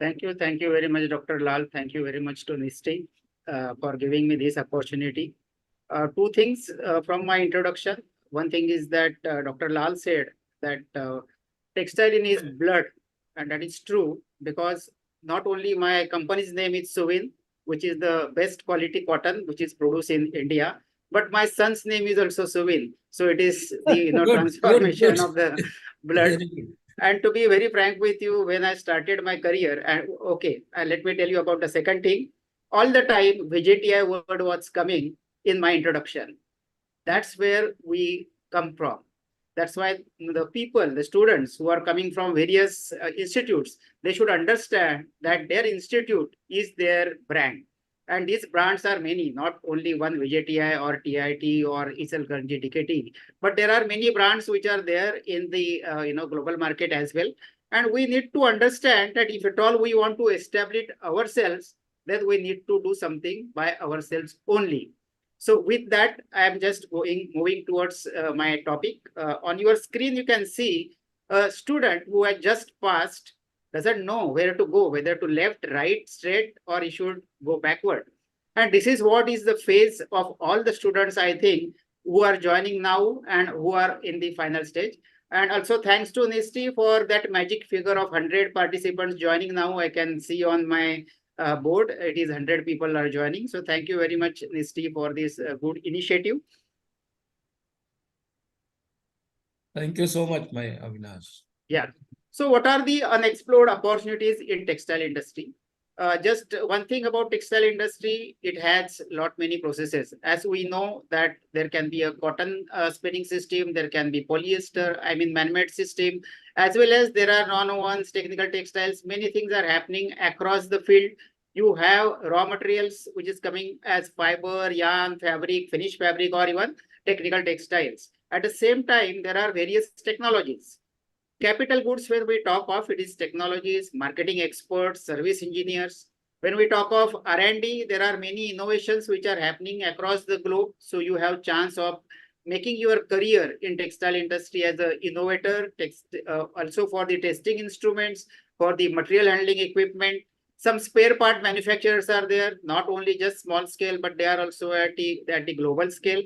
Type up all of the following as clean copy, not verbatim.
Thank you very much, Dr. Lal. Thank you very much to Nisti for giving me this opportunity. Two things from my introduction. One thing is that Dr. Lal said that textile in his blood, and that is true because not only my company's name is Suvin, which is the best quality cotton which is produced in India, but my son's name is also Suvin. So it is the Good, good, good. transformation of the blood. Very good. And to be very frank with you, when I started my career, and okay, let me tell you about the second thing. All the time, VJTI word was coming in my introduction. That's where we come from. That's why the people, the students who are coming from various institutes, they should understand that their institute is their brand. And these brands are many, not only one VJTI or TIT or Iselganji DKT, but there are many brands which are there in the global market as well. And we need to understand that if at all we want to establish ourselves, then we need to do something by ourselves only. So with that, I am just moving towards my topic. On your screen, you can see a student who had just passed doesn't know where to go, whether to left, right, straight, or he should go backward. And this is what is the phase of all the students, I think, who are joining now and who are in the final stage. And also thanks to Nisti for that magic figure of 100 participants joining now. I can see on my board, it is 100 people are joining. So thank you very much, Nisti, for this good initiative. Thank you so much, my Avinash. Yeah. So what are the unexplored opportunities in textile industry? Just one thing about textile industry, it has lot many processes. As we know that there can be a cotton spinning system, there can be polyester, I mean man-made system, as well as there are non-wovens, technical textiles. Many things are happening across the field. You have raw materials which is coming as fiber, yarn, fabric, finished fabric, or even technical textiles. At the same time, there are various technologies. Capital goods, when we talk of, it is technologies, marketing experts, service engineers. When we talk of R&D, there are many innovations which are happening across the globe. So you have chance of making your career in textile industry as an innovator, also for the testing instruments, for the material handling equipment. Some spare part manufacturers are there, not only just small scale, but they are also at the global scale.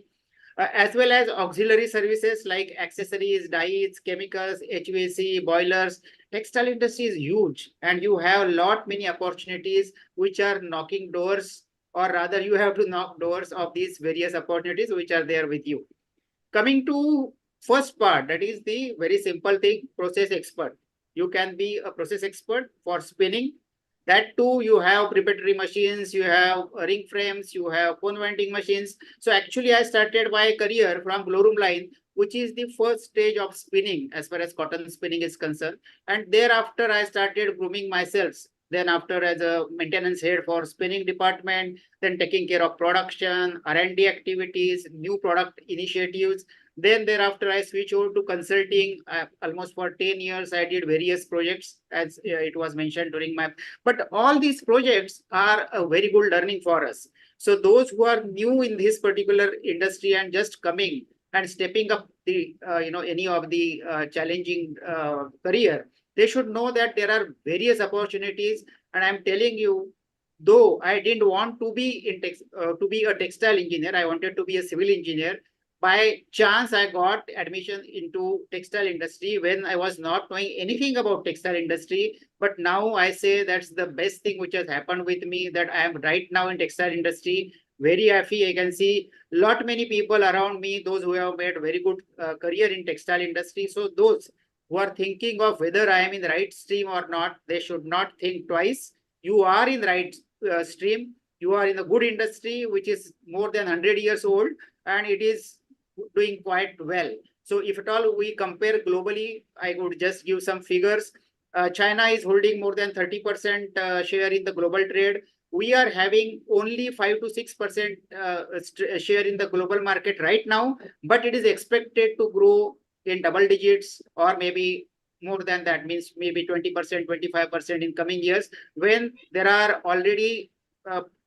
As well as auxiliary services like accessories, dyes, chemicals, HVAC, boilers. Textile industry is huge, and you have a lot many opportunities which are knocking doors, or rather you have to knock doors of these various opportunities which are there with you. Coming to first part, that is the very simple thing, process expert. You can be a process expert for spinning. That too, you have preparatory machines, you have ring frames, you have cone winding machines. So actually, I started my career from glowroom line, which is the first stage of spinning as far as cotton spinning is concerned. And thereafter, I started grooming myself. Then after as a maintenance head for spinning department, then taking care of production, R&D activities, new product initiatives. Then thereafter, I switch over to consulting. Almost for 10 years, I did various projects, as it was mentioned during my. But all these projects are a very good learning for us. So those who are new in this particular industry and just coming and stepping up the any of the challenging career, they should know that there are various opportunities. And I'm telling you, though I didn't want to be to be a textile engineer, I wanted to be a civil engineer. By chance, I got admission into textile industry when I was not knowing anything about textile industry. But now I say that's the best thing which has happened with me, that I am right now in textile industry. Very happy. I can see lot many people around me, those who have made very good career in textile industry. So those who are thinking of whether I am in the right stream or not, they should not think twice. You are in the right stream. You are in a good industry, which is more than 100 years old, and it is doing quite well. So if at all we compare globally, I would just give some figures. China is holding more than 30% share in the global trade. We are having only 5 to 6% share in the global market right now, but it is expected to grow in double digits, or maybe more than that, means maybe 20%, 25% in coming years, when there are already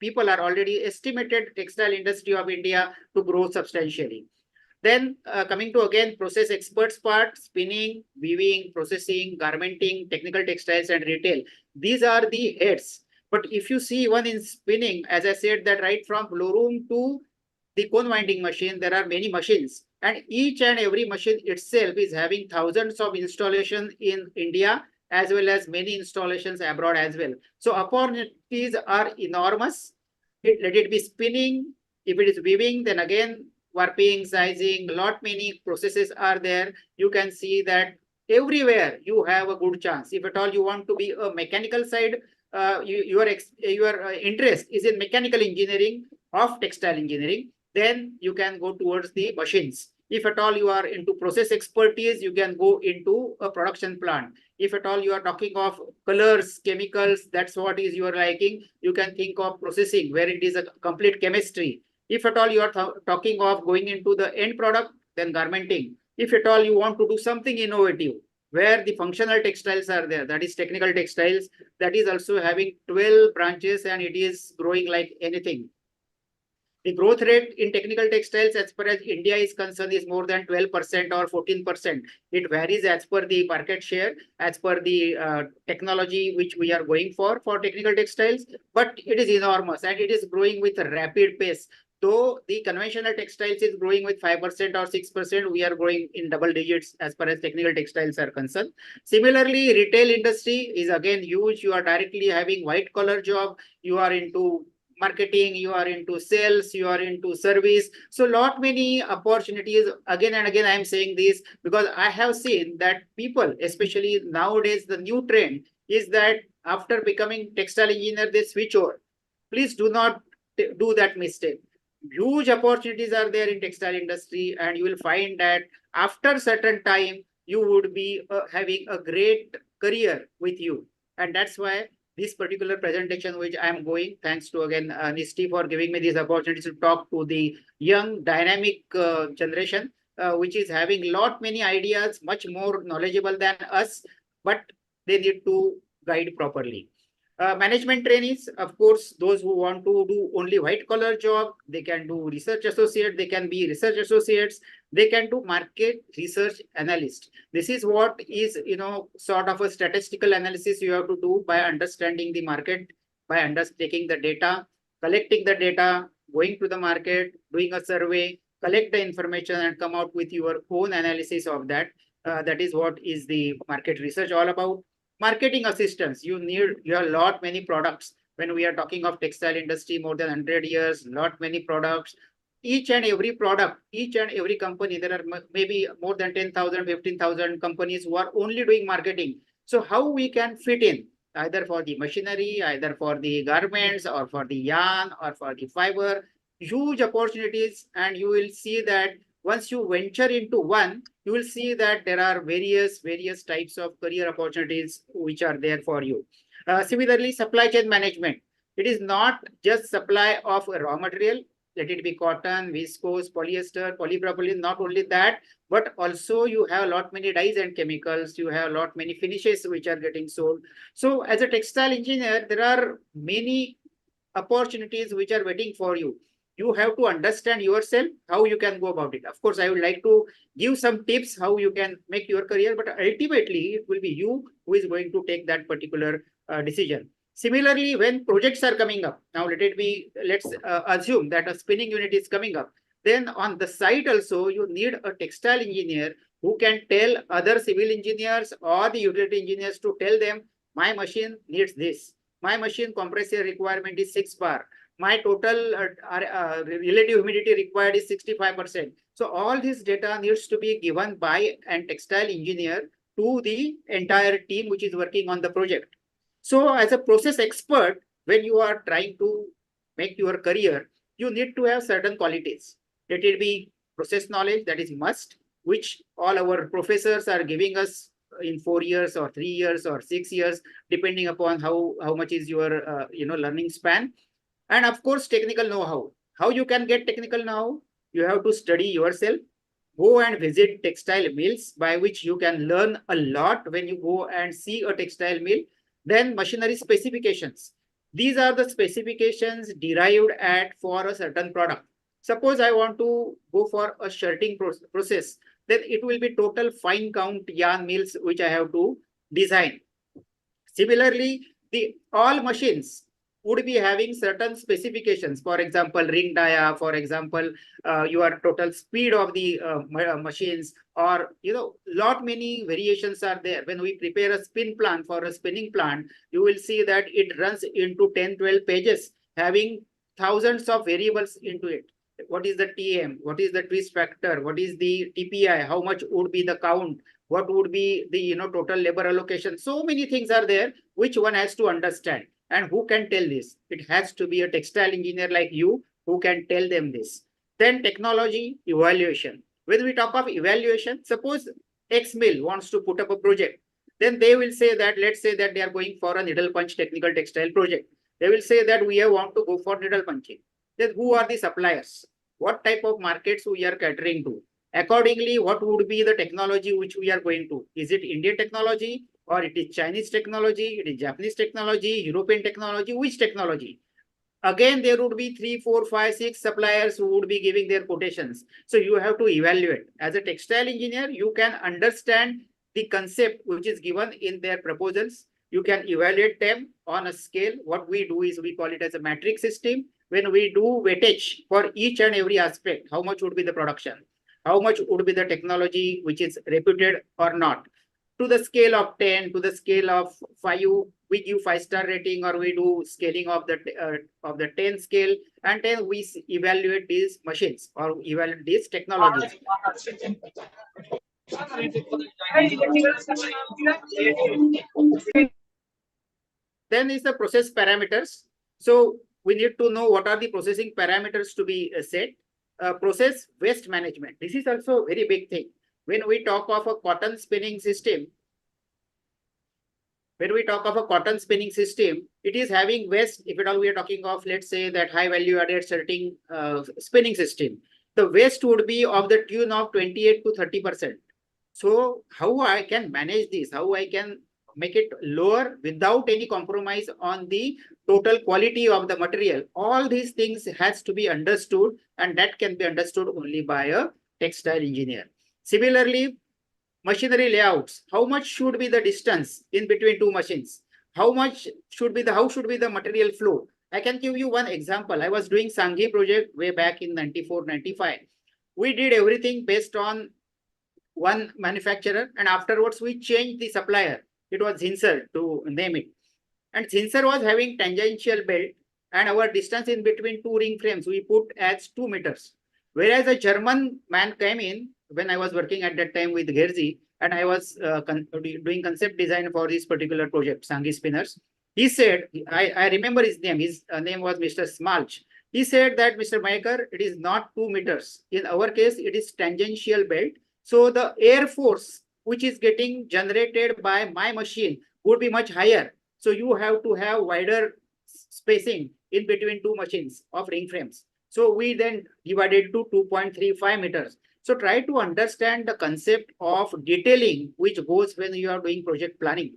people are already estimated textile industry of India to grow substantially. Then coming to again process experts part, spinning, weaving, processing, garmenting, technical textiles and retail. These are the heads. But if you see one in spinning, as I said that right from blow room to the cone winding machine, there are many machines. And each and every machine itself is having thousands of installations in India as well as many installations abroad as well. So opportunities are enormous. Let it be spinning. If it is weaving, then again warping, sizing, lot many processes are there. You can see that everywhere you have a good chance. If at all you want to be a mechanical side, your interest is in mechanical engineering of textile engineering, then you can go towards the machines. If at all you are into process expertise, you can go into a production plant. If at all you are talking of colors, chemicals, that's what is your liking, you can think of processing where it is a complete chemistry. If at all you are talking of going into the end product, then garmenting. If at all you want to do something innovative, where the functional textiles are there, that is technical textiles, that is also having 12 branches and it is growing like anything. The growth rate in technical textiles as far as India is concerned is more than 12% or 14%. It varies as per the market share, as per the technology which we are going for technical textiles, but it is enormous and it is growing with a rapid pace. Though the conventional textiles is growing with 5% or 6%, we are growing in double digits as far as technical textiles are concerned. Similarly, retail industry is again huge. You are directly having white collar job. You are into marketing, you are into sales, you are into service. So lot many opportunities. Again and again, I am saying this because I have seen that people, especially nowadays, the new trend is that after becoming textile engineer, they switch over. Please do not do that mistake. Huge opportunities are there in textile industry, and you will find that after certain time, you would be having a great career with you. And that's why this particular presentation which I am going, thanks to again Nisti for giving me this opportunity to talk to the young dynamic generation, which is having lot many ideas, much more knowledgeable than us, but they need to guide properly. Management trainees, of course, those who want to do only white collar job, they can do research associate, they can be research associates, they can do market research analyst. This is what is, sort of a statistical analysis you have to do by understanding the market, by understanding the data, collecting the data, going to the market, doing a survey, collect the information and come out with your own analysis of that. That is what is the market research all about. Marketing assistance, you have a lot many products. When we are talking of textile industry, more than 100 years, lot many products. Each and every product, each and every company, there are maybe more than 10,000, 15,000 companies who are only doing marketing. So how we can fit in, either for the machinery, either for the garments, or for the yarn, or for the fiber, huge opportunities. And you will see that once you venture into one, you will see that there are various types of career opportunities which are there for you. Similarly, supply chain management. It is not just supply of raw material, let it be cotton, viscose, polyester, polypropylene, not only that, but also you have a lot many dyes and chemicals, you have a lot many finishes which are getting sold. So as a textile engineer, there are many opportunities which are waiting for you. You have to understand yourself, how you can go about it. Of course, I would like to give some tips how you can make your career, but ultimately it will be you who is going to take that particular decision. Similarly, when projects are coming up, now let's assume that a spinning unit is coming up. Then on the site also, you need a textile engineer who can tell other civil engineers or the utility engineers to tell them, my machine needs this. My machine compressor requirement is 6 bar. My total relative humidity required is 65%. So all this data needs to be given by a textile engineer to the entire team which is working on the project. So as a process expert, when you are trying to make your career, you need to have certain qualities. Let it be process knowledge, that is must, which all our professors are giving us in 4 years or 3 years or 6 years, depending upon how much is your learning span. And of course, technical know-how. How you can get technical know-how? You have to study yourself. Go and visit textile mills, by which you can learn a lot when you go and see a textile mill. Then machinery specifications. These are the specifications derived for a certain product. Suppose I want to go for a shirting process, then it will be total fine count yarn mills which I have to design. Similarly, the all machines would be having certain specifications. For example, ring dia, for example, your total speed of the machines, or lot many variations are there. When we prepare a spin plan for a spinning plant, you will see that it runs into 10-12 pages, having thousands of variables into it. What is the TM? What is the twist factor? What is the TPI? How much would be the count? What would be the total labor allocation? So many things are there which one has to understand. And who can tell this? It has to be a textile engineer like you who can tell them this. Then technology evaluation. When we talk of evaluation, suppose X mill wants to put up a project, then they will say that, let's say that they are going for a needle punch technical textile project. They will say that we want to go for needle punching. Then who are the suppliers? What type of markets we are catering to? Accordingly, what would be the technology which we are going to? Is it Indian technology, or it is Chinese technology, it is Japanese technology, European technology, which technology? Again, there would be 3, 4, 5, 6 suppliers who would be giving their quotations. So you have to evaluate. As a textile engineer, you can understand the concept which is given in their proposals. You can evaluate them on a scale. What we do is we call it as a metric system. When we do weightage for each and every aspect, how much would be the production? How much would be the technology which is reputed or not? To the scale of 10, to the scale of 5, we give 5-star rating, or we do scaling of the 10 scale, and then we evaluate these machines or evaluate these technologies. Then is the process parameters. So we need to know what are the processing parameters to be set. Process waste management. This is also a very big thing. When we talk of a cotton spinning system, it is having waste. If at all we are talking of, let's say that high value added certain spinning system, the waste would be of the tune of 28 to 30%. So how I can manage this? How I can make it lower without any compromise on the total quality of the material? All these things has to be understood, and that can be understood only by a textile engineer. Similarly, machinery layouts. How much should be the distance in between two machines? How should be the material flow? I can give you one example. I was doing Sanghi project way back in 94, 95. We did everything based on one manufacturer, and afterwards we changed the supplier. It was Zinsser to name it. And Zinsser was having tangential belt, and our distance in between two ring frames we put as 2 meters. Whereas a German man came in when I was working at that time with Gerzi, and I was doing concept design for this particular project, Sanghi Spinners. He said, I remember his name. His name was Mr. Smalch. He said that, Mr. Maker, it is not 2 meters. In our case, it is tangential belt. So the air force which is getting generated by my machine would be much higher. So you have to have wider spacing in between two machines of ring frames. So we then divided to 2.35 meters. So try to understand the concept of detailing which goes when you are doing project planning.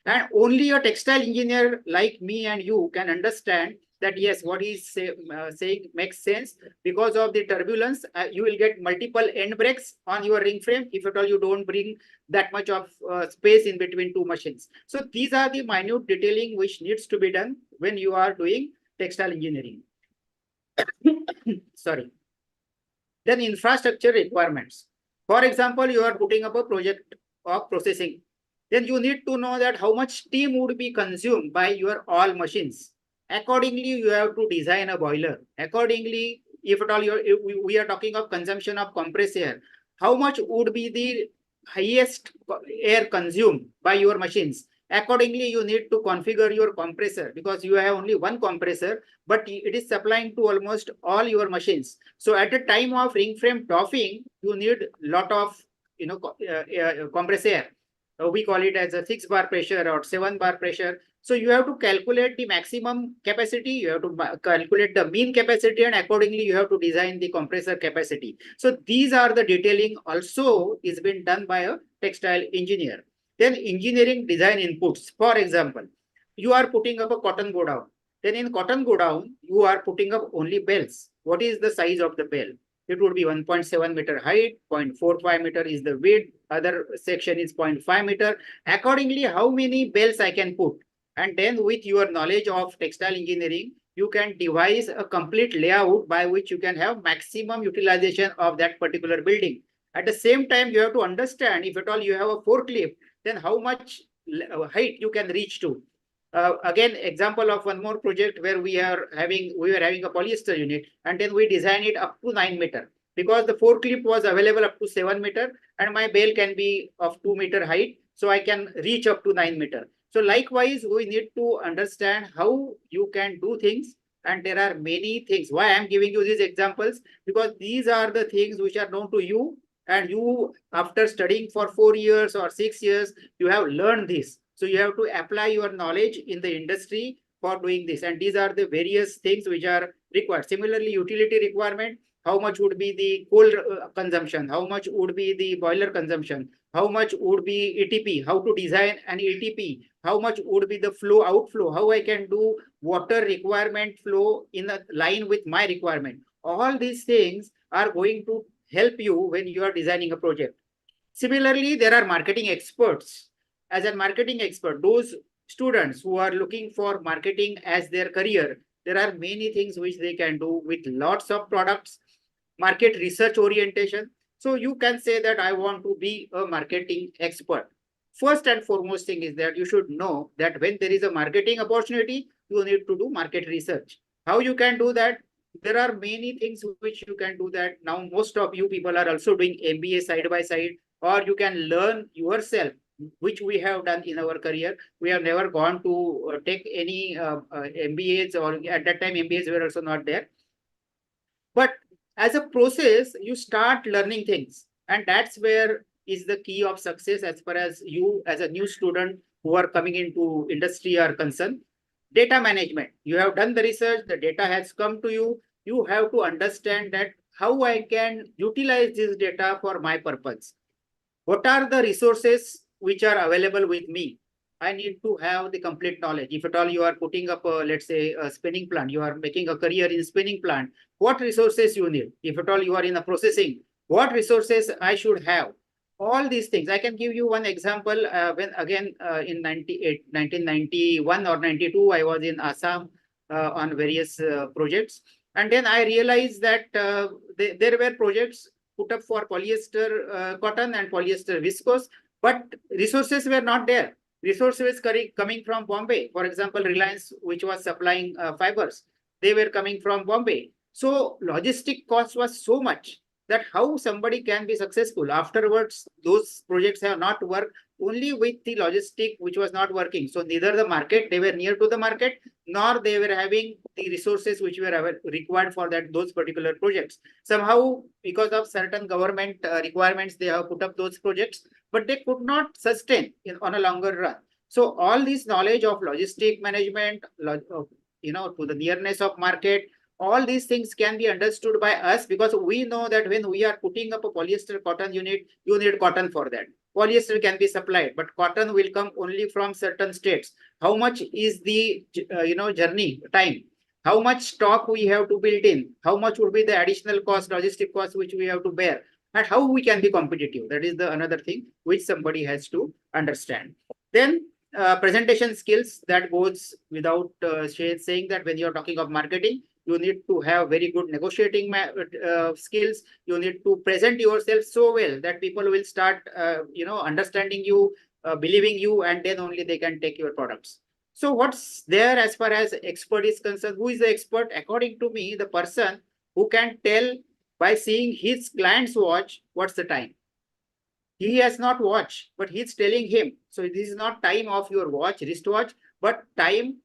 And only a textile engineer like me and you can understand that yes, what he's saying makes sense. Because of the turbulence, you will get multiple end breaks on your ring frame if at all you don't bring that much of space in between two machines. So these are the minute detailing which needs to be done when you are doing textile engineering. Sorry. Then infrastructure requirements. For example, you are putting up a project of processing. Then you need to know that how much steam would be consumed by your all machines. Accordingly, you have to design a boiler. Accordingly, if at all we are talking of consumption of compressed air, how much would be the highest air consumed by your machines? Accordingly, you need to configure your compressor, because you have only one compressor, but it is supplying to almost all your machines. So at the time of ring frame doffing, you need lot of compressed air. We call it as a 6 bar pressure or 7 bar pressure. So you have to calculate the maximum capacity, you have to calculate the mean capacity, and accordingly you have to design the compressor capacity. So these are the detailing also is been done by a textile engineer. Then engineering design inputs. For example, you are putting up a cotton go down. Then in cotton godown, you are putting up only bales. What is the size of the bale? It would be 1.7 meter height, 0.45 meter is the width, other section is 0.5 meter. Accordingly, how many bales I can put? And then with your knowledge of textile engineering, you can devise a complete layout by which you can have maximum utilization of that particular building. At the same time, you have to understand if at all you have a forklift, then how much height you can reach to. Again, example of one more project where we were having a polyester unit, and then we designed it up to 9 meter because the forklift was available up to 7 meter, and my bale can be of 2 meter height, so I can reach up to 9 meter. So likewise, we need to understand how you can do things, and there are many things. Why I'm giving you these examples? Because these are the things which are known to you, and you, after studying for 4 years or 6 years, you have learned this. So you have to apply your knowledge in the industry for doing this. And these are the various things which are required. Similarly, utility requirement, how much would be the coal consumption? How much would be the boiler consumption? How much would be ETP? How to design an ETP? How much would be the flow outflow? How I can do water requirement flow in a line with my requirement? All these things are going to help you when you are designing a project. Similarly, there are marketing experts. As a marketing expert, those students who are looking for marketing as their career, there are many things which they can do with lots of products, market research orientation. So you can say that I want to be a marketing expert. First and foremost thing is that you should know that when there is a marketing opportunity, you need to do market research. How you can do that? There are many things which you can do that. Now, most of you people are also doing MBA side by side, or you can learn yourself, which we have done in our career. We have never gone to take any MBAs, or at that time MBAs were also not there. But as a process, you start learning things, and that's where is the key of success as far as you as a new student who are coming into industry are concerned. Data management. You have done the research, the data has come to you. You have to understand that how I can utilize this data for my purpose. What are the resources which are available with me? I need to have the complete knowledge. If at all you are putting up a, let's say, a spinning plant, you are making a career in spinning plant, what resources you need? If at all you are in a processing, what resources I should have? All these things. I can give you one example. When again in 1991 or 92, I was in Assam on various projects. And then I realized that there were projects put up for polyester cotton and polyester viscose, but resources were not there. Resources coming from Bombay. For example, Reliance, which was supplying fibers, they were coming from Bombay. So logistic cost was so much that how somebody can be successful. Afterwards, those projects have not worked only with the logistic, which was not working. So neither the market, they were near to the market, nor they were having the resources which were required for those particular projects. Somehow, because of certain government requirements, they have put up those projects, but they could not sustain on a longer run. So all this knowledge of logistic management, to the nearness of market, all these things can be understood by us, because we know that when we are putting up a polyester cotton unit, you need cotton for that. Polyester can be supplied, but cotton will come only from certain states. How much is the journey time? How much stock we have to build in? How much would be the additional cost, logistic cost, which we have to bear? And how we can be competitive? That is the another thing which somebody has to understand. Then presentation skills, that goes without saying that when you're talking of marketing, you need to have very good negotiating skills. You need to present yourself so well that people will start, understanding you, believing you, and then only they can take your products. So what's there as far as expert is concerned? Who is the expert? According to me, the person who can tell by seeing his client's watch what's the time. He has not watch, but he's telling him. So this is not time of your watch, wristwatch, but time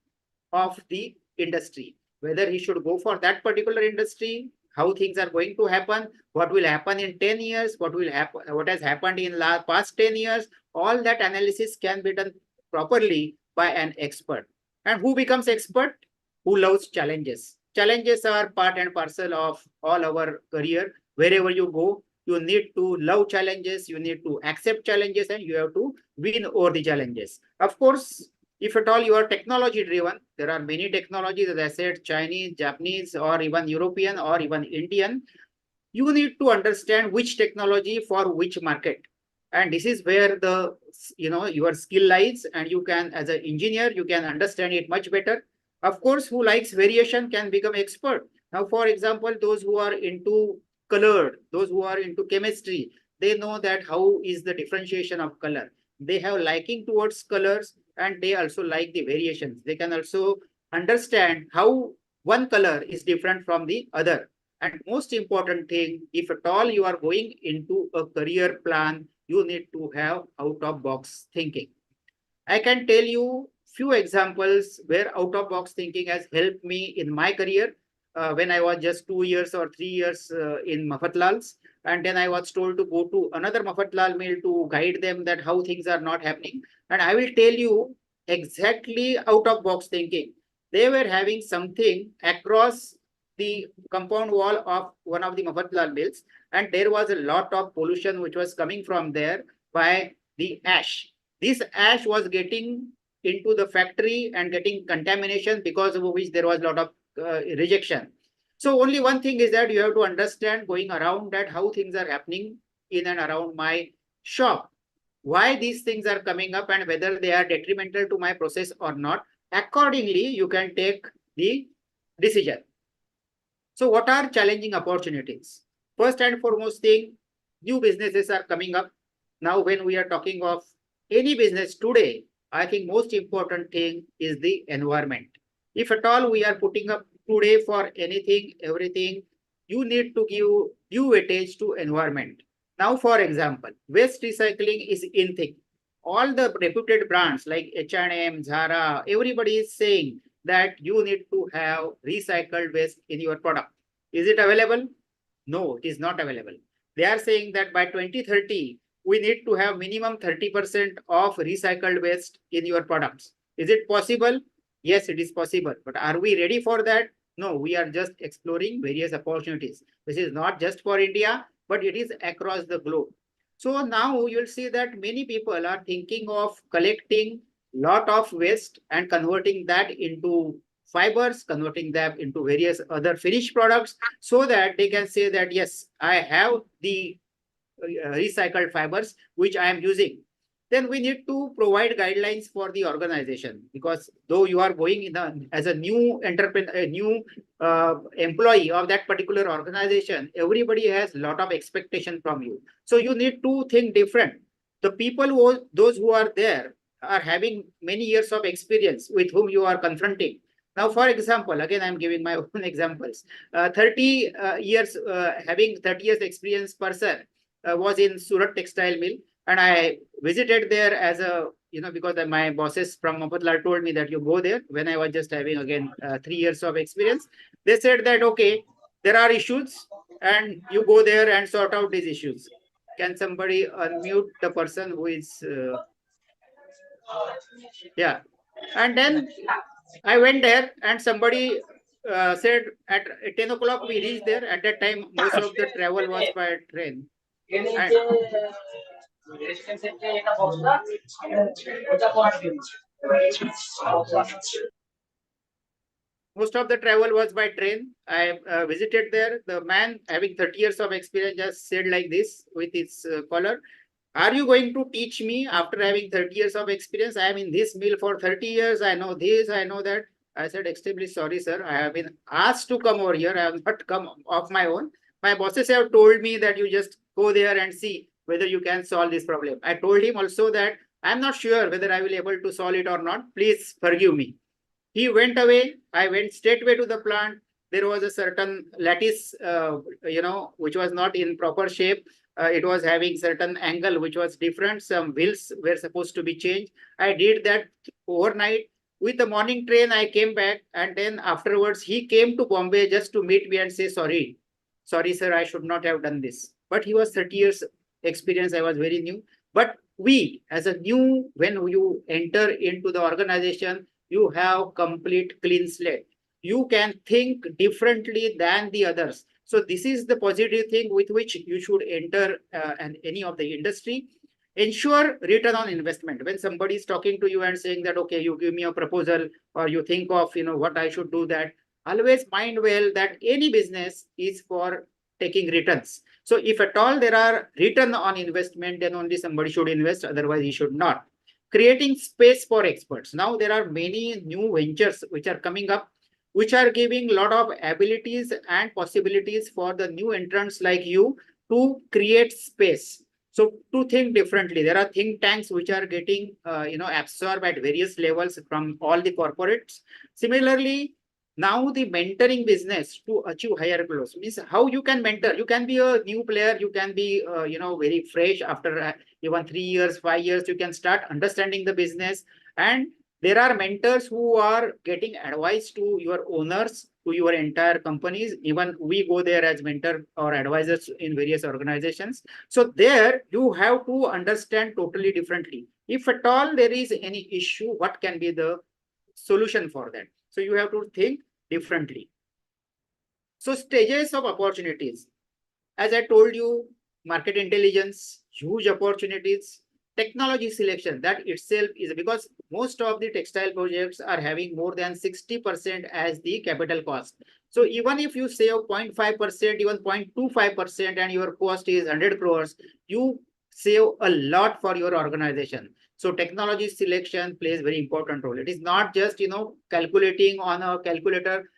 of the industry. Whether he should go for that particular industry, how things are going to happen, what will happen in 10 years, what will happen, what has happened in past 10 years, all that analysis can be done properly by an expert. And who becomes expert? Who loves challenges. Challenges are part and parcel of all our career. Wherever you go, you need to love challenges, you need to accept challenges, and you have to win over the challenges. Of course, If at all you are technology driven, there are many technologies, as I said, Chinese, Japanese, or even European, or even Indian. You need to understand which technology for which market. And this is where the, your skill lies, and you can, as an engineer, you can understand it much better. Of course, who likes variation can become expert. Now, for example, those who are into color, those who are into chemistry, they know that how is the differentiation of color. They have liking towards colors, and they also like the variations. They can also understand how one color is different from the other. And most important thing, if at all you are going into a career plan, you need to have out of box thinking. I can tell you few examples where out of box thinking has helped me in my career. When I was just 2 years or 3 years in Mafatlal's, and then I was told to go to another Mafatlal mill to guide them that how things are not happening. And I will tell you exactly out of box thinking. They were having something across the compound wall of one of the Mafatlal mills, and there was a lot of pollution which was coming from there by the ash. This ash was getting into the factory and getting contamination, because of which there was a lot of rejection. So only one thing is that you have to understand going around that how things are happening in and around my shop, why these things are coming up, and whether they are detrimental to my process or not. Accordingly, you can take the decision. So what are challenging opportunities? First and foremost thing, new businesses are coming up. Now, when we are talking of any business today, I think most important thing is the environment. If at all we are putting up today for anything, everything, you need to give due weightage to environment. Now, for example, waste recycling is in thing. All the reputed brands like H&M, Zara, everybody is saying that you need to have recycled waste in your product. Is it available? No, it is not available. They are saying that by 2030, we need to have minimum 30% of recycled waste in your products. Is it possible? Yes, it is possible. But are we ready for that? No, we are just exploring various opportunities. This is not just for India, but it is across the globe. So now you'll see that many people are thinking of collecting lot of waste and converting that into fibers, converting them into various other finished products, so that they can say that, yes, I have the recycled fibers which I am using. Then we need to provide guidelines for the organization, because though you are going in as a new entrepreneur, a new employee of that particular organization, everybody has a lot of expectation from you. So you need to think different. The people those who are there are having many years of experience with whom you are confronting. Now, for example, again, I'm giving my own examples. 30 years, having 30 years experience person was in Surat Textile Mill, and I visited there as a, because my bosses from Mapadlar told me that you go there when I was just having, again, 3 years of experience. They said that, okay, there are issues and you go there and sort out these issues. Can somebody unmute the person who is, yeah. And then I went there and somebody said at 10 o'clock we reached there. At that time, most of the travel was by train. And most of the travel was by train. I visited there. The man having 30 years of experience just said like this with his collar. Are you going to teach me after having 30 years of experience? I am in this mill for 30 years. I know this, I know that. I said, extremely sorry, sir. I have been asked to come over here. I have not come of my own. My bosses have told me that you just go there and see whether you can solve this problem. I told him also that I'm not sure whether I will be able to solve it or not. Please forgive me. He went away. I went straightway to the plant. There was a certain lattice, which was not in proper shape. It was having certain angle which was different. Some wheels were supposed to be changed. I did that overnight. With the morning train, I came back, and then afterwards he came to Bombay just to meet me and say, sorry, sir, I should not have done this. But he was 30 years experience. I was very new. But we, as a new, when you enter into the organization, you have complete clean slate. You can think differently than the others. So this is the positive thing with which you should enter any of the industry. Ensure return on investment. When somebody is talking to you and saying that, okay, you give me a proposal or you think of, what I should do, that always mind well that any business is for taking returns. So if at all there are return on investment, then only somebody should invest, otherwise he should not. Creating space for experts. Now there are many new ventures which are coming up, which are giving a lot of abilities and possibilities for the new entrants like you to create space. So to think differently, there are think tanks which are getting, absorbed at various levels from all the corporates. Similarly, now the mentoring business to achieve higher goals means how you can mentor. You can be a new player. You can be, very fresh after even 3 years, 5 years. You can start understanding the business, and there are mentors who are getting advice to your owners, to your entire companies. Even we go there as mentor or advisors in various organizations. So there you have to understand totally differently. If at all there is any issue, what can be the solution for that? So you have to think differently. So stages of opportunities. As I told you, market intelligence, huge opportunities, technology selection, that itself is because most of the textile projects are having more than 60% as the capital cost. So even if you save 0.5%, even 0.25%, and your cost is 100 crores, you save a lot for your organization. So technology selection plays very important role. It is not just, calculating on a calculator,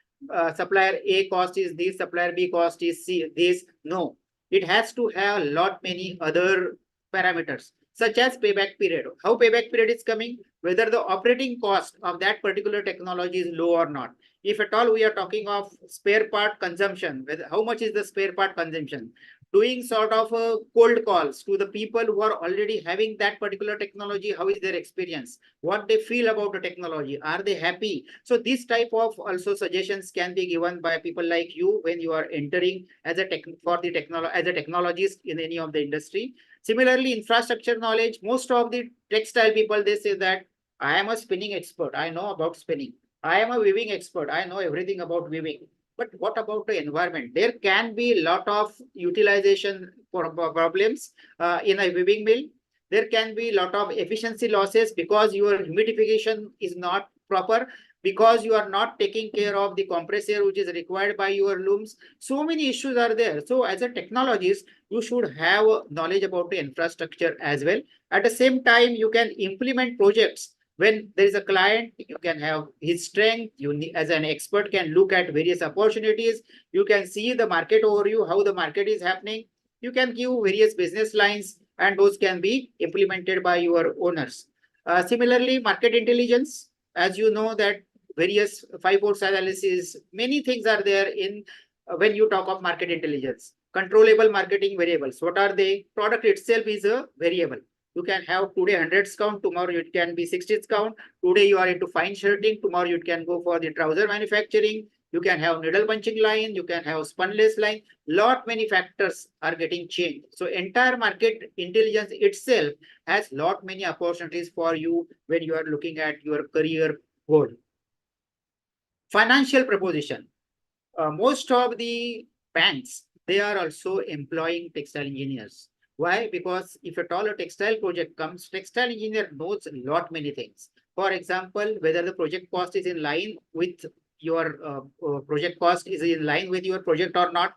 supplier A cost is this, supplier B cost is this. No, it has to have a lot many other parameters, such as payback period. How payback period is coming, whether the operating cost of that particular technology is low or not. If at all we are talking of spare part consumption, whether how much is the spare part consumption, doing sort of a cold calls to the people who are already having that particular technology, how is their experience, what they feel about the technology, are they happy? So this type of also suggestions can be given by people like you when you are entering as a as a technologist in any of the industry. Similarly, infrastructure knowledge. Most of the textile people, they say that I am a spinning expert, I know about spinning. I am a weaving expert, I know everything about weaving. But what about the environment? There can be a lot of utilization for problems in a weaving mill. There can be a lot of efficiency losses because your humidification is not proper, because you are not taking care of the compressor which is required by your looms. So many issues are there. So as a technologist, you should have knowledge about the infrastructure as well. At the same time, you can implement projects. When there is a client, you can have his strength. You as an expert can look at various opportunities. You can see the market overview, how the market is happening. You can give various business lines, and those can be implemented by your owners. Similarly, market intelligence, as you know that various 5 force analysis, many things are there in when you talk of market intelligence. Controllable marketing variables. What are they? Product itself is a variable. You can have today 100 count, tomorrow it can be 60 count. Today you are into fine shirting, tomorrow you can go for the trouser manufacturing. You can have needle punching line, you can have spunless line. Lot many factors are getting changed. So entire market intelligence itself has lot many opportunities for you when you are looking at your career goal. Financial proposition. Most of the banks, they are also employing textile engineers. Why? Because if at all a textile project comes, textile engineer knows a lot many things. For example, whether the project cost is in line with your project cost is in line with your project or not.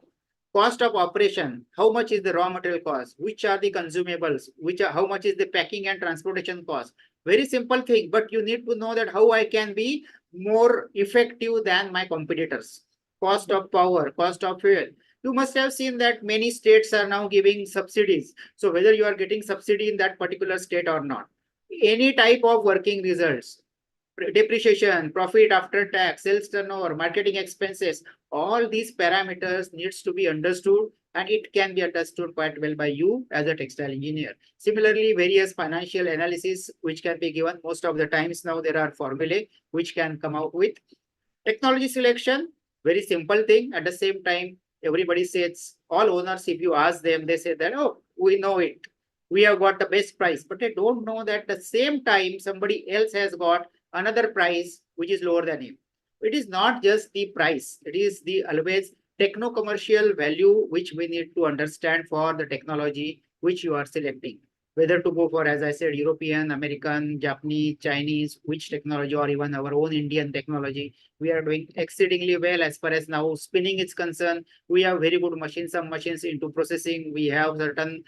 Cost of operation, how much is the raw material cost, which are the consumables, how much is the packing and transportation cost. Very simple thing, but you need to know that how I can be more effective than my competitors. Cost of power, cost of fuel. You must have seen that many states are now giving subsidies. So whether you are getting subsidy in that particular state or not, any type of working results, depreciation, profit after tax, sales turnover, marketing expenses, all these parameters needs to be understood, and it can be understood quite well by you as a textile engineer. Similarly, various financial analysis which can be given. Most of the times now there are formulae which can come out with. Technology selection, very simple thing. At the same time, everybody says, all owners, if you ask them, they say that, oh, we know it. We have got the best price, but they don't know that the same time somebody else has got another price which is lower than him. It is not just the price, it is the always techno-commercial value which we need to understand for the technology which you are selecting. whether to go for, as I said, European, American, Japanese, Chinese, which technology, or even our own Indian technology. We are doing exceedingly well as far as now spinning is concerned. We have very good machines, some machines into processing. We have certain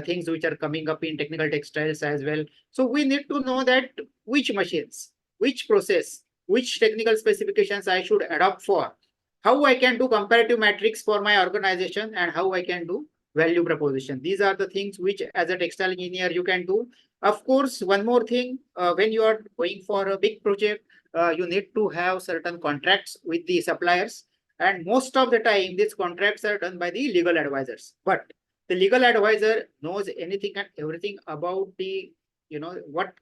things which are coming up in technical textiles as well. So we need to know that which machines, which process, which technical specifications I should adopt for, how I can do comparative metrics for my organization, and how I can do value proposition. These are the things which as a textile engineer you can do. Of course, one more thing, when you are going for a big project, you need to have certain contracts with the suppliers. And most of the time, these contracts are done by the legal advisors. But the legal advisor knows anything and everything about the, what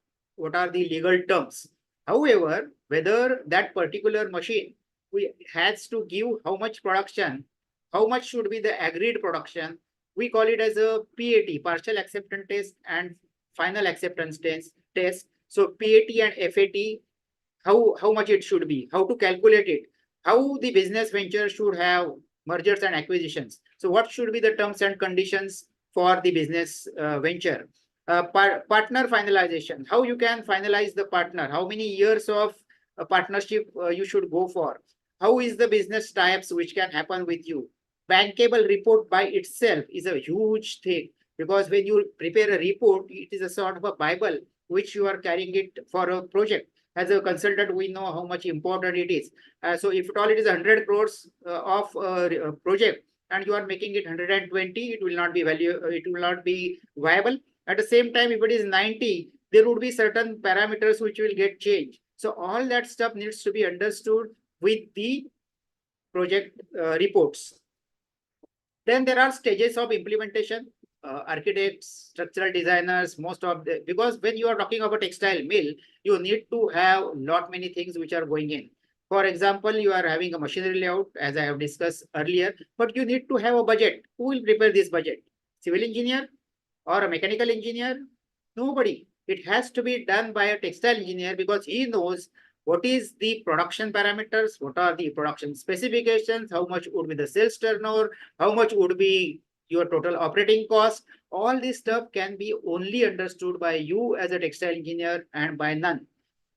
are the legal terms. However, whether that particular machine has to give how much production, how much should be the agreed production, we call it as a PAT, partial acceptance test, and final acceptance test. So PAT and FAT, how much it should be, how to calculate it, how the business venture should have mergers and acquisitions. So what should be the terms and conditions for the business venture? Partner finalization, how you can finalize the partner, how many years of partnership you should go for, how is the business types which can happen with you. Bankable report by itself is a huge thing, because when you prepare a report, it is a sort of a Bible which you are carrying it for a project. As a consultant, we know how much important it is. So if at all it is 100 crores of project and you are making it 120, it will not be it will not be viable. At the same time, if it is 90, there would be certain parameters which will get changed. So all that stuff needs to be understood with the project reports. Then there are stages of implementation. Architects, structural designers, because when you are talking about textile mill, you need to have lot many things which are going in. For example, you are having a machinery layout, as I have discussed earlier, but you need to have a budget. Who will prepare this budget? Civil engineer or a mechanical engineer? Nobody. It has to be done by a textile engineer, because he knows what is the production parameters, what are the production specifications, how much would be the sales turnover, how much would be your total operating cost. All this stuff can be only understood by you as a textile engineer and by none.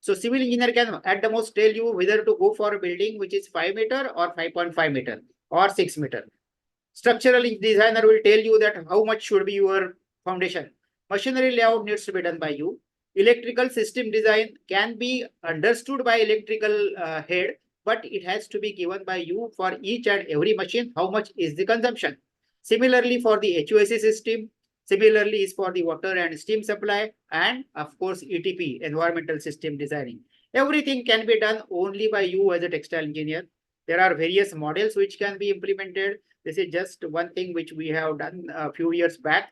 So civil engineer can at the most tell you whether to go for a building which is 5 meter or 5.5 meter or 6 meter. Structural designer will tell you that how much should be your foundation. Machinery layout needs to be done by you. Electrical system design can be understood by electrical head, but it has to be given by you for each and every machine, how much is the consumption. Similarly, for the HVAC system, similarly is for the water and steam supply, and of course, ETP, environmental system designing. Everything can be done only by you as a textile engineer. There are various models which can be implemented. This is just one thing which we have done a few years back.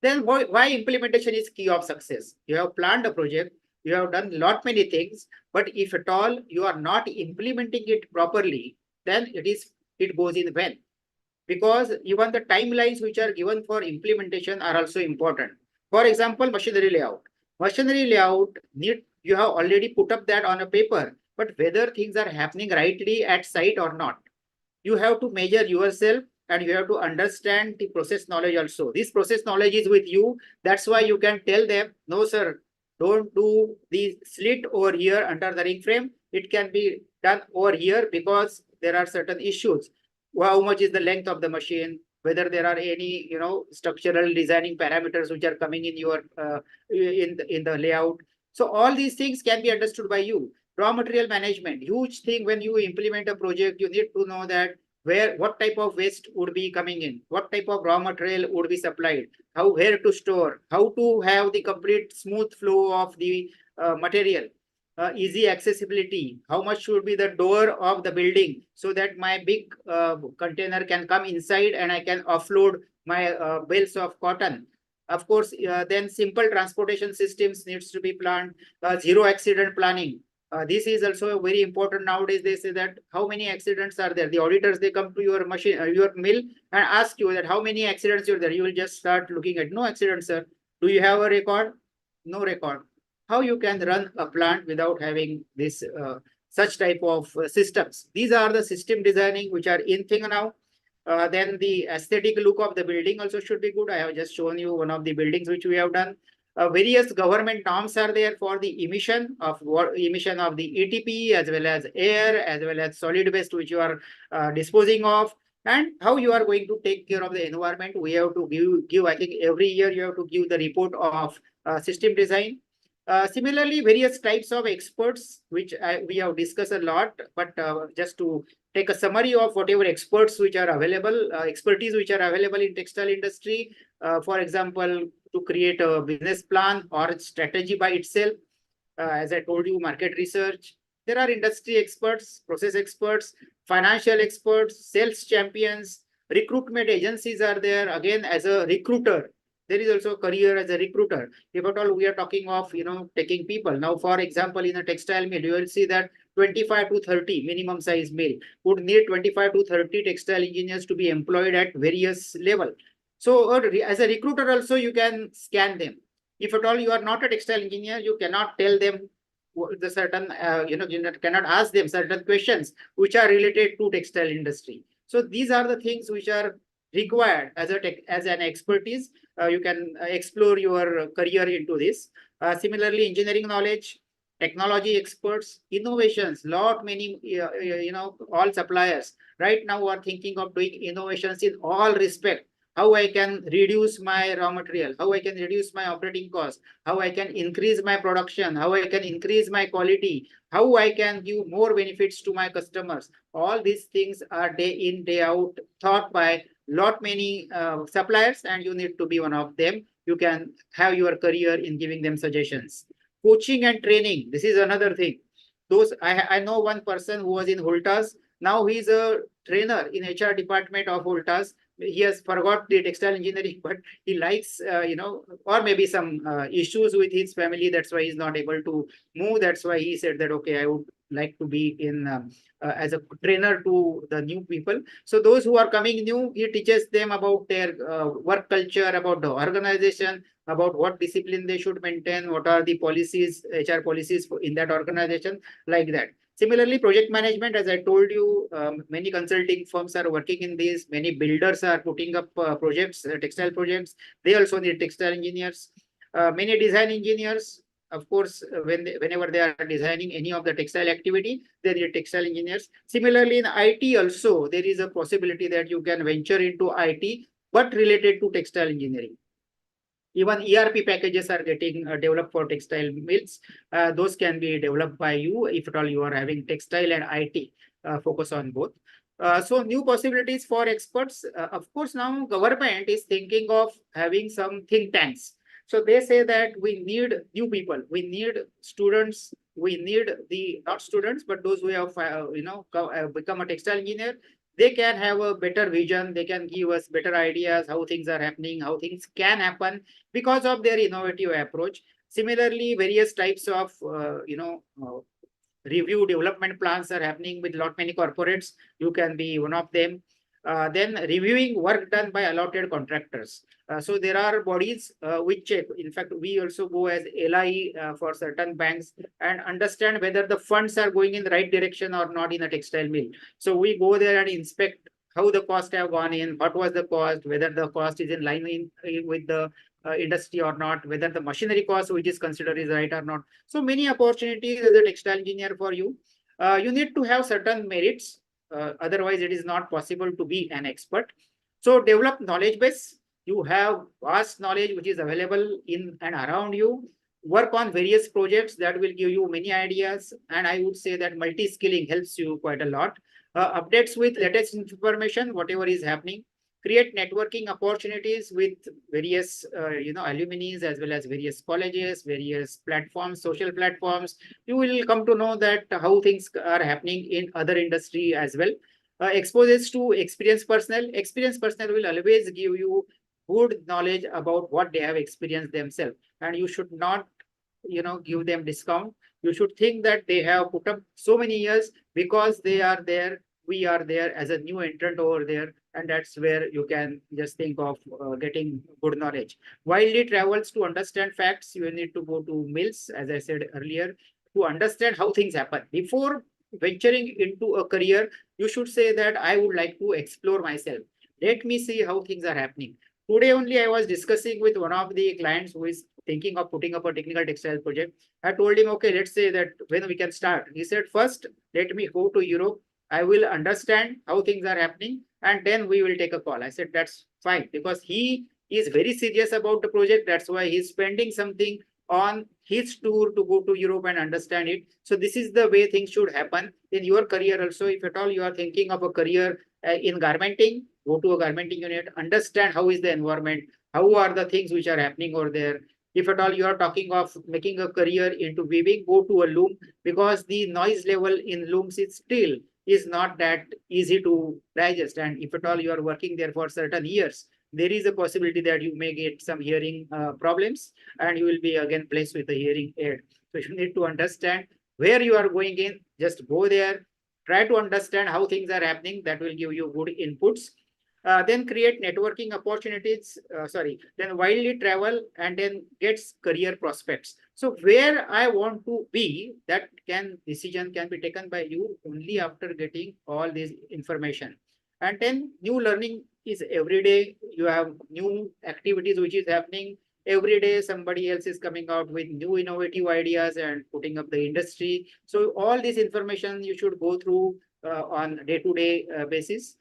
Then why implementation is key of success? You have planned a project, you have done lot many things, but if at all you are not implementing it properly, then it goes in vain. Because even the timelines which are given for implementation are also important. For example, machinery layout. Machinery layout you have already put up that on a paper, but whether things are happening rightly at site or not, you have to measure yourself, and you have to understand the process knowledge also. This process knowledge is with you. That's why you can tell them, no, sir, don't do the slit over here under the ring frame. It can be done over here because there are certain issues. How much is the length of the machine? Whether there are any, structural designing parameters which are coming in your in the layout. So all these things can be understood by you. Raw material management, huge thing. When you implement a project, you need to know that what type of waste would be coming in, what type of raw material would be supplied, where to store, how to have the complete smooth flow of the material, easy accessibility, how much should be the door of the building so that my big container can come inside and I can offload my bales of cotton. Of course, then simple transportation systems needs to be planned, zero accident planning. This is also very important nowadays. They say that how many accidents are there. The auditors, they come to your machine, your mill, and ask you that how many accidents are there. You will just start looking at no accidents, sir. Do you have a record? No record. How you can run a plant without having this such type of systems? These are the system designing which are in thing now. Then the aesthetic look of the building also should be good. I have just shown you one of the buildings which we have done. Various government norms are there for the emission of the ATP, as well as air, as well as solid waste which you are disposing of, and how you are going to take care of the environment. We have to give I think every year you have to give the report of system design. Similarly, various types of experts, which we have discussed a lot, but just to take a summary of whatever experts which are available, expertise which are available in textile industry. For example, to create a business plan or strategy by itself. As I told you, market research. There are industry experts, process experts, financial experts, sales champions, recruitment agencies are there. Again, as a recruiter, there is also a career as a recruiter. If at all we are talking of, taking people. Now, for example, in a textile mill, you will see that 25 to 30 minimum size mill would need 25 to 30 textile engineers to be employed at various level. So as a recruiter also, you can scan them. If at all you are not a textile engineer, you cannot tell them the certain, you cannot ask them certain questions which are related to textile industry. So these are the things which are required as an expertise. You can explore your career into this. Similarly, engineering knowledge, technology experts, innovations, many, all suppliers right now are thinking of doing innovations in all respect. How I can reduce my raw material, how I can reduce my operating cost, how I can increase my production, how I can increase my quality, how I can give more benefits to my customers. All these things are day in, day out thought by many suppliers, and you need to be one of them. You can have your career in giving them suggestions. Coaching and training, this is another thing. I know one person who was in Voltas. Now he's a trainer in HR department of Voltas. He has forgot the textile engineering, but he likes, or maybe some issues with his family. That's why he's not able to move. That's why he said that, okay, I would like to be in as a trainer to the new people. So those who are coming new, he teaches them about their work culture, about the organization, about what discipline they should maintain, what are the policies, HR policies in that organization, like that. Similarly, project management, as I told you, many consulting firms are working in this. Many builders are putting up projects, textile projects. They also need textile engineers. Many design engineers, of course, whenever they are designing any of the textile activity, they need textile engineers. Similarly, in IT also, there is a possibility that you can venture into IT, but related to textile engineering. Even ERP packages are getting developed for textile mills. Those can be developed by you if at all you are having textile and IT focus on both. So new possibilities for experts. Of course, now government is thinking of having some think tanks. So they say that we need new people, we need students, we need not students, but those who have become a textile engineer. They can have a better vision. They can give us better ideas how things are happening, how things can happen because of their innovative approach. Similarly, various types of review development plans are happening with many corporates. You can be one of them. Then reviewing work done by allotted contractors. So there are bodies which check. In fact, we also go as LI for certain banks and understand whether the funds are going in the right direction or not in a textile mill. So we go there and inspect how the cost have gone in, what was the cost, whether the cost is in line with the industry or not, whether the machinery cost which is considered is right or not. So many opportunities as a textile engineer for you. You need to have certain merits. Otherwise, it is not possible to be an expert. So develop knowledge base. You have vast knowledge which is available in and around you. Work on various projects that will give you many ideas. And I would say that multi-skilling helps you quite a lot. Updates with latest information, whatever is happening. Create networking opportunities with various, alumni, as well as various colleges, various platforms, social platforms. You will come to know that how things are happening in other industry as well. Exposes to experienced personnel. Experienced personnel will always give you good knowledge about what they have experienced themselves, and you should not, give them discount. You should think that they have put up so many years because they are there. We are there as a new entrant over there, and that's where you can just think of getting good knowledge. Widely travels to understand facts. You need to go to mills, as I said earlier, to understand how things happen. Before venturing into a career, you should say that I would like to explore myself. Let me see how things are happening. Today only I was discussing with one of the clients who is thinking of putting up a technical textile project. I told him, okay, let's say that when we can start. He said, first, let me go to Europe. I will understand how things are happening and then we will take a call. I said, that's fine, because he is very serious about the project. That's why he's spending something on his tour to go to Europe and understand it. So this is the way things should happen in your career also. If at all you are thinking of a career in garmenting, go to a garmenting unit, understand how is the environment, how are the things which are happening over there. If at all you are talking of making a career into weaving, go to a loom, because the noise level in looms is still is not that easy to digest. And if at all you are working there for certain years, there is a possibility that you may get some hearing problems and you will be again placed with a hearing aid. So you need to understand where you are going in, just go there, try to understand how things are happening. That will give you good inputs. Then create networking opportunities, then widely travel and then gets career prospects. So where I want to be, that decision can be taken by you only after getting all this information. And then new learning is every day. You have new activities which is happening every day. Somebody else is coming out with new innovative ideas and putting up the industry. So all this information you should go through on day-to-day basis.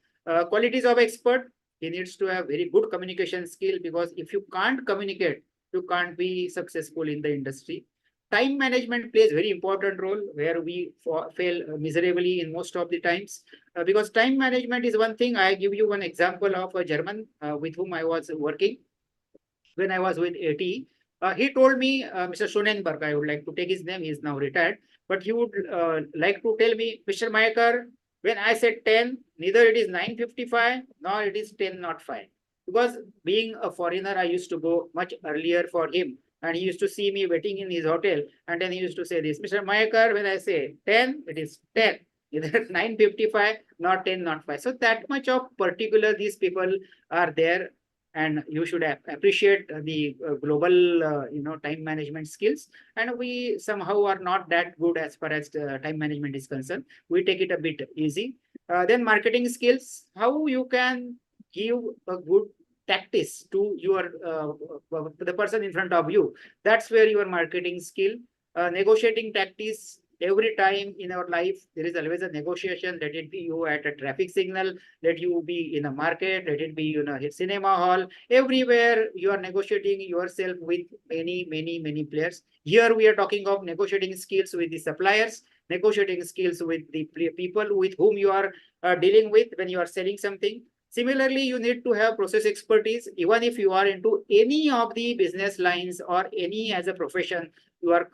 Qualities of expert, he needs to have very good communication skill, because if you can't communicate, you can't be successful in the industry. Time management plays very important role, where we fail miserably in most of the times. Because time management is one thing. I give you one example of a German with whom I was working when I was with AT. He told me, Mr. Schonenberg, I would like to take his name, he is now retired, but he would like to tell me, Mr. Mayakar, when I said 10, neither it is 9:55, nor it is 10 not 5. Because being a foreigner, I used to go much earlier for him. And he used to see me waiting in his hotel. And then he used to say this, Mr. Mayakar, when I say 10, it is 10. Either 9:55, not 10, not 5. So that much of particular these people are there, and you should appreciate the global time management skills. And we somehow are not that good as far as time management is concerned. We take it a bit easy. Then marketing skills, how you can give a good tactics to your the person in front of you. That's where your marketing skill. Negotiating tactics, every time in our life there is always a negotiation. Let it be you at a traffic signal, let you be in a market, let it be in a cinema hall, everywhere you are negotiating yourself with many players. Here we are talking of negotiating skills with the suppliers, negotiating skills with the people with whom you are dealing with when you are selling something. Similarly, you need to have process expertise. Even if you are into any of the business lines or any as a profession, you are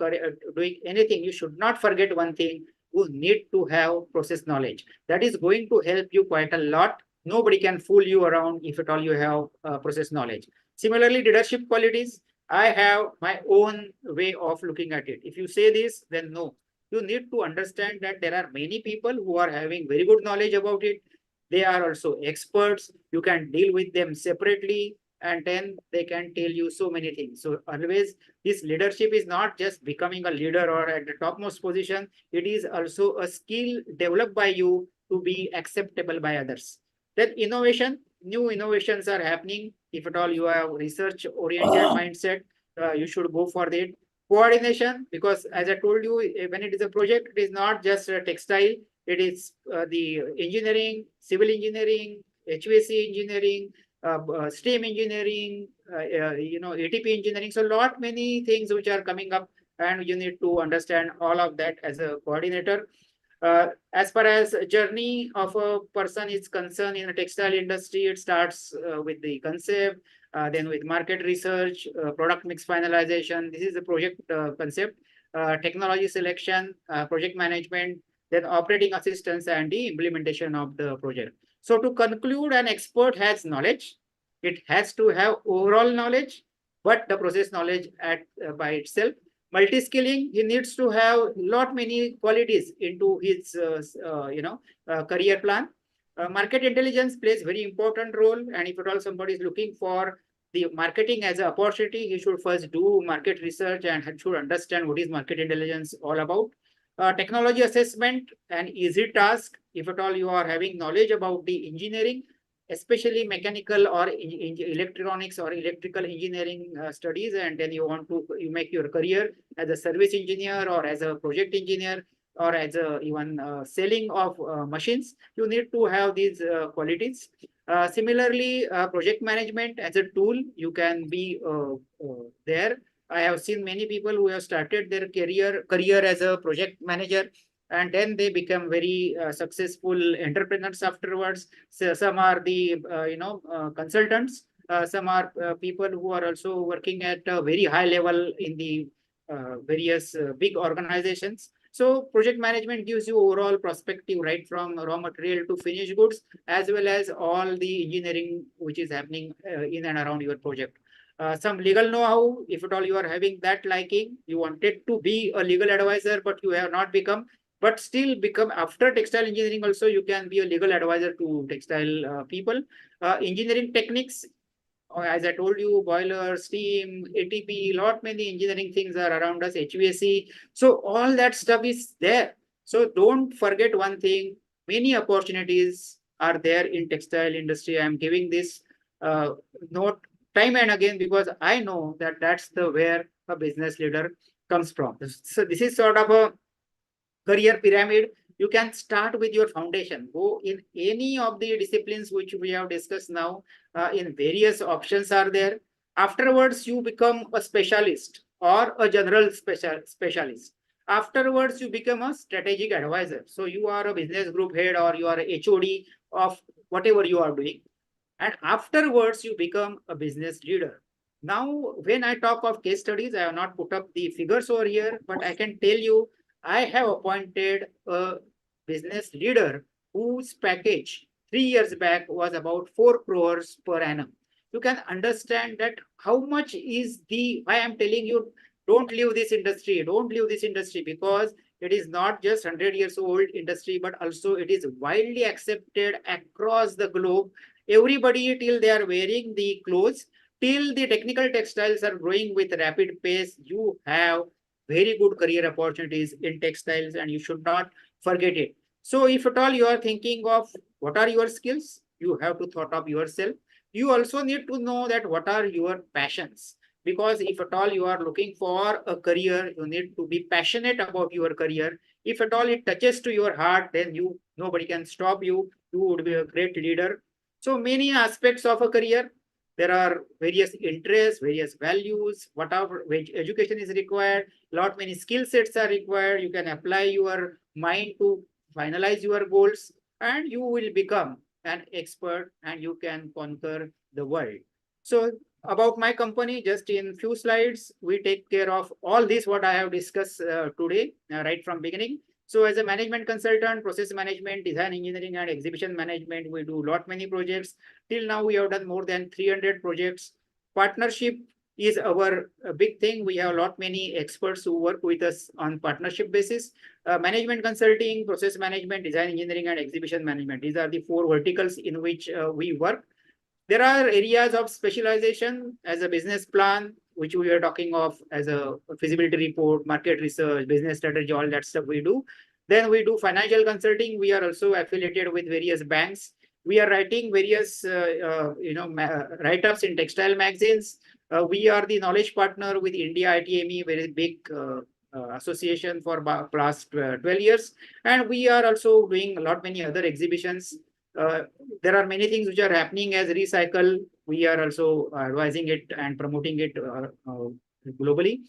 doing anything, you should not forget one thing. You need to have process knowledge. That is going to help you quite a lot. Nobody can fool you around if at all you have process knowledge. Similarly, leadership qualities. I have my own way of looking at it. If you say this, then no. You need to understand that there are many people who are having very good knowledge about it. They are also experts. You can deal with them separately, and then they can tell you so many things. So always this leadership is not just becoming a leader or at the topmost position. It is also a skill developed by you to be acceptable by others. Then innovation, new innovations are happening. If at all you have research oriented mindset, you should go for that. Coordination, because as I told you, when it is a project, it is not just a textile. It is the engineering, civil engineering, HVAC engineering, steam engineering, ATP engineering. So lot many things which are coming up, and you need to understand all of that as a coordinator. As far as journey of a person is concerned in a textile industry, it starts with the concept, then with market research, product mix finalization. This is the project concept, technology selection, project management, then operating assistance and the implementation of the project. So to conclude, an expert has knowledge. It has to have overall knowledge, but the process knowledge by itself. Multi-skilling, he needs to have lot many qualities into his career plan. Market intelligence plays very important role, and if at all somebody is looking for the marketing as an opportunity, he should first do market research and should understand what is market intelligence all about. Technology assessment, an easy task. If at all you are having knowledge about the engineering, especially mechanical or electronics or electrical engineering studies, and then you make your career as a service engineer or as a project engineer or as a even selling of machines, you need to have these qualities. Similarly, project management as a tool, you can be there. I have seen many people who have started their career as a project manager, and then they become very successful entrepreneurs afterwards. So some are the consultants. Some are people who are also working at a very high level in the various big organizations. So project management gives you overall perspective, right from raw material to finished goods, as well as all the engineering which is happening in and around your project. Some legal know-how, if at all you are having that liking, you wanted to be a legal advisor, but you have not become, but still become after textile engineering also, you can be a legal advisor to textile people. Engineering techniques, as I told you, boiler, steam, ATP, lot many engineering things are around us, HVAC. So all that stuff is there. So don't forget one thing, many opportunities are there in textile industry. I am giving this uh, note time and again because I know that that's the where a business leader comes from. So this is sort of a career pyramid. You can start with your foundation, go in any of the disciplines which we have discussed now. In various options are there. Afterwards you become a specialist or a general specialist. Afterwards you become a strategic advisor, so you are a business group head or you are a HOD of whatever you are doing, and afterwards you become a business leader. Now when I talk of case studies, I have not put up the figures over here, but I can tell you I have appointed a business leader whose package 3 years back was about 4 crores per annum. You can understand that how much is the why I'm telling you, don't leave this industry, don't leave this industry, because it is not just 100 years old industry, but also it is widely accepted across the globe. Everybody, till they are wearing the clothes, till the technical textiles are growing with rapid pace, you have very good career opportunities in textiles, and you should not forget it. So if at all you are thinking of what are your skills, you have to thought of yourself. You also need to know that what are your passions, because if at all you are looking for a career, you need to be passionate about your career. If at all it touches to your heart, then you nobody can stop you. You would be a great leader. So many aspects of a career. There are various interests, various values, whatever which education is required, lot many skill sets are required. You can apply your mind to finalize your goals, and you will become an expert and you can conquer the world. So about my company, just in few slides, we take care of all this what I have discussed today, right from beginning. So as a management consultant, process management, design engineering, and exhibition management, we do lot many projects. Till now, we have done more than 300 projects. Partnership is our big thing. We have a lot many experts who work with us on partnership basis. Management consulting, process management, design engineering, and exhibition management. These are the 4 verticals in which we work. There are areas of specialization as a business plan, which we are talking of as a feasibility report, market research, business strategy, all that stuff we do. Then we do financial consulting. We are also affiliated with various banks. We are writing various, write-ups in textile magazines. We are the knowledge partner with India ITME, very big association for past 12 years. And we are also doing a lot many other exhibitions. There are many things which are happening as recycle. We are also advising it and promoting it globally.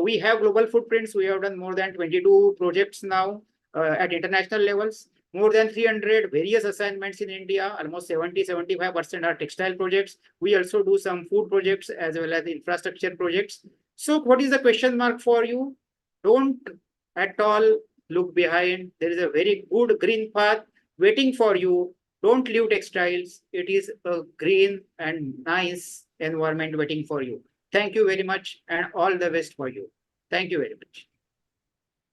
We have global footprints. We have done more than 22 projects now at international levels. More than 300 various assignments in India. Almost 70-75% are textile projects. We also do some food projects as well as infrastructure projects. So what is the question mark for you? Don't at all look behind. There is a very good green path waiting for you. Don't leave textiles. It is a green and nice environment waiting for you. Thank you very much and all the best for you. Thank you very much.